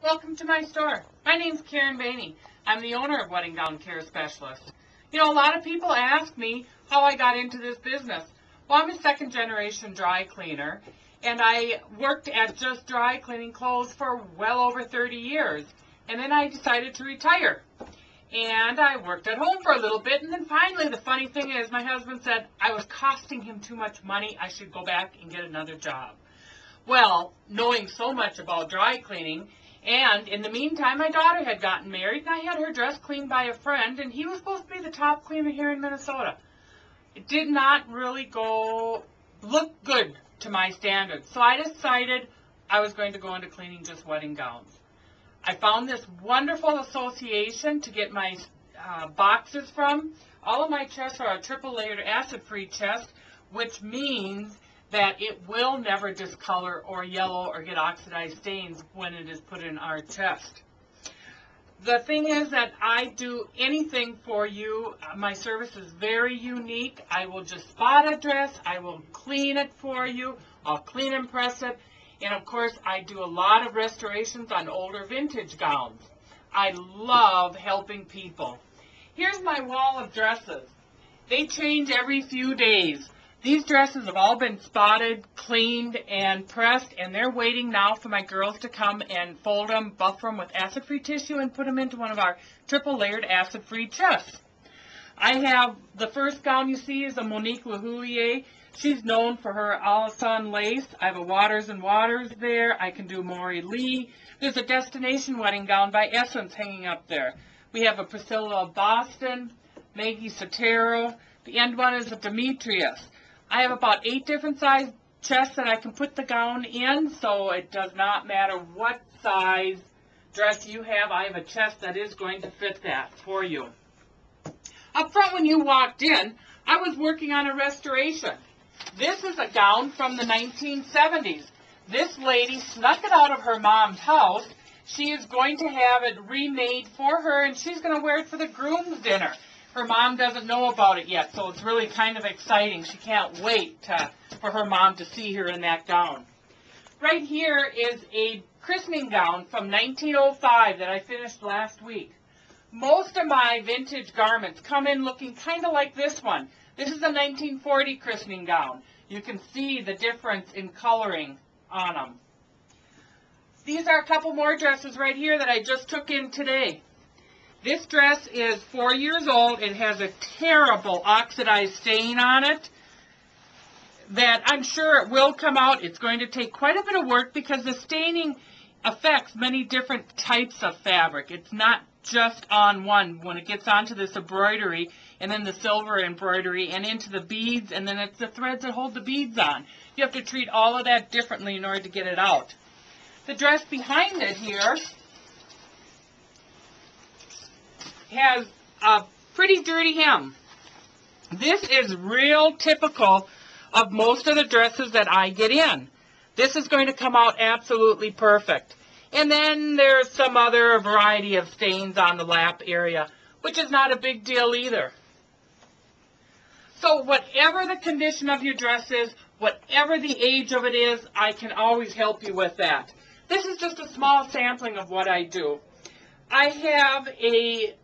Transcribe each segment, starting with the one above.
Welcome to my store. My name's Boehne. I'm the owner of Wedding Gown Care Specialist. You know, a lot of people ask me how I got into this business. Well, I'm a second generation dry cleaner, and I worked at just dry cleaning clothes for well over 30 years. And then I decided to retire. And I worked at home for a little bit, and then finally, the funny thing is, my husband said I was costing him too much money. I should go back and get another job. Well, knowing so much about dry cleaning, and in the meantime, my daughter had gotten married, and I had her dress cleaned by a friend, and he was supposed to be the top cleaner here in Minnesota. It did not really look good to my standards, so I decided I was going to go into cleaning just wedding gowns. I found this wonderful association to get my boxes from. All of my chests are a triple layered acid-free chest, which means that it will never discolor or yellow or get oxidized stains when it is put in our chest. The thing is that I do anything for you. My service is very unique. I will just spot a dress. I will clean it for you. I'll clean and press it. And of course, I do a lot of restorations on older vintage gowns. I love helping people. Here's my wall of dresses. They change every few days. These dresses have all been spotted, cleaned, and pressed, and they're waiting now for my girls to come and fold them, buffer them with acid-free tissue, and put them into one of our triple-layered acid-free chests. I have, the first gown you see is a Monique Lahoulier. She's known for her Alisson lace. I have a Waters and Waters there. I can do Maury Lee. There's a Destination wedding gown by Essence hanging up there. We have a Priscilla of Boston, Maggie Sotero. The end one is a Demetrius. I have about 8 different size chests that I can put the gown in, so it does not matter what size dress you have. I have a chest that is going to fit that for you. Up front when you walked in, I was working on a restoration. This is a gown from the 1970s. This lady snuck it out of her mom's house. She is going to have it remade for her, and she's going to wear it for the groom's dinner. Her mom doesn't know about it yet, so it's really kind of exciting. She can't wait for her mom to see her in that gown. Right here is a christening gown from 1905 that I finished last week. Most of my vintage garments come in looking kind of like this one. This is a 1940 christening gown. You can see the difference in coloring on them. These are a couple more dresses right here that I just took in today. This dress is 4 years old. It has a terrible oxidized stain on it that I'm sure it will come out. It's going to take quite a bit of work because the staining affects many different types of fabric. It's not just on one. When it gets onto this embroidery and then the silver embroidery and into the beads, and then it's the threads that hold the beads on. You have to treat all of that differently in order to get it out. The dress behind it here has a pretty dirty hem. This is real typical of most of the dresses that I get in. This is going to come out absolutely perfect. And then there's some other variety of stains on the lap area, which is not a big deal either. So whatever the condition of your dress is, whatever the age of it is, I can always help you with that. This is just a small sampling of what I do. I have a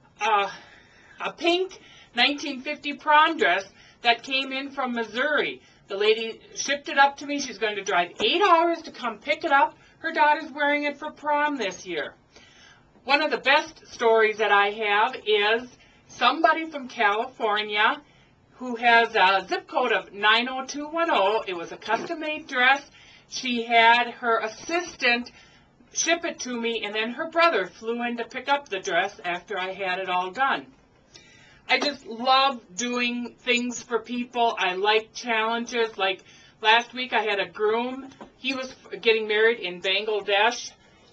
pink 1950 prom dress that came in from Missouri. The lady shipped it up to me. She's going to drive 8 hours to come pick it up. Her daughter's wearing it for prom this year. One of the best stories that I have is somebody from California who has a zip code of 90210. It was a custom-made dress. She had her assistant ship it to me, and then her brother flew in to pick up the dress after I had it all done. I just love doing things for people. I like challenges. Like last week I had a groom. He was getting married in Bangladesh,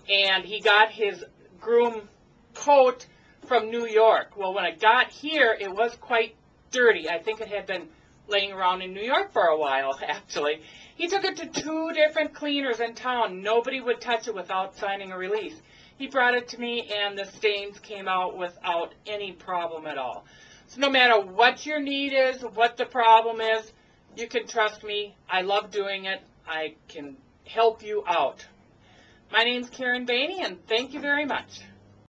and he got his groom coat from New York. Well, when it got here, it was quite dirty. I think it had been laying around in New York for a while, actually. He took it to 2 different cleaners in town. Nobody would touch it without signing a release. He brought it to me, and the stains came out without any problem at all. So no matter what your need is, what the problem is, you can trust me. I love doing it. I can help you out. My name's Karen Boehne, and thank you very much.